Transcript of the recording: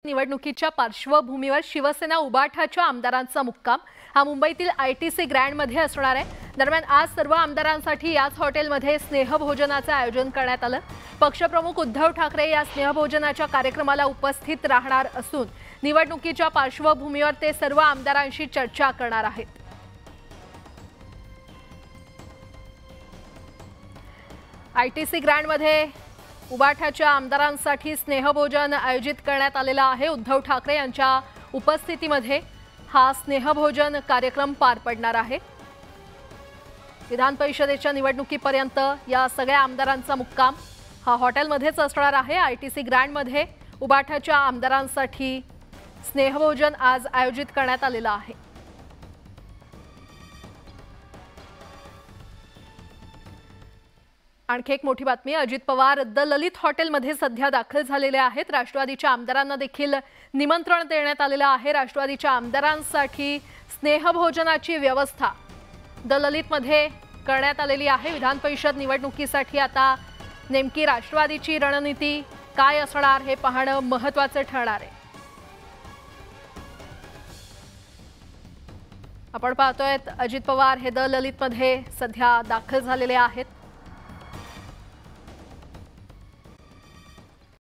निवडणुकीच्या पार्श्वभूमीवर शिवसेना उबाठाच्या आमदारांचा मुक्काम हा मुंबईतील आयटीसी ग्रँडमध्ये असणार आहे। दरम्यान आज सर्व आमदारांसाठी याच हॉटेलमध्ये स्नेहभोजनाचे आयोजन करण्यात आलं। पक्षप्रमुख उद्धव ठाकरे या स्नेहभोजनाच्या कार्यक्रमाला उपस्थित राहणार असून निवडणुकीच्या पार्श्वभूमीवर ते सर्व आमदारांशी चर्चा करणार आहेत। आयटीसी ग्रँडमध्ये उबाठाच्या आमदारांसाठी स्नेहभोजन आयोजित करण्यात आलेला आहे। उद्धव ठाकरे यांच्या उपस्थितीमध्ये हा स्नेहभोजन कार्यक्रम पार पडणार आहे। विधान परिषदेच्या निवडणुकीपर्यंत या सगळ्या आमदारांचा मुक्काम हा हॉटेलमध्येच असणार आहे। आयटीसी ग्रँडमध्ये उबाठाच्या आमदारांसाठी स्नेहभोजन आज आयोजित करण्यात आलेलं आहे। आणखी एक मोठी बातमी, अजित पवार द ललित हॉटेलमध्ये सध्या दाखल झालेले आहेत। राष्ट्रवादीच्या आमदारांना देखील निमंत्रण देण्यात आलेलं आहे। राष्ट्रवादीच्या आमदारांसाठी स्नेहभोजनाची व्यवस्था द ललितमध्ये करण्यात आलेली आहे। विधान परिषद निवडणुकीसाठी आता नेमकी राष्ट्रवादीची रणनीती काय असणार हे पाहणं महत्त्वाचं ठरणार आहे। आपण पाहतोय अजित पवार हे द ललितमध्ये सध्या दाखल झालेले आहेत।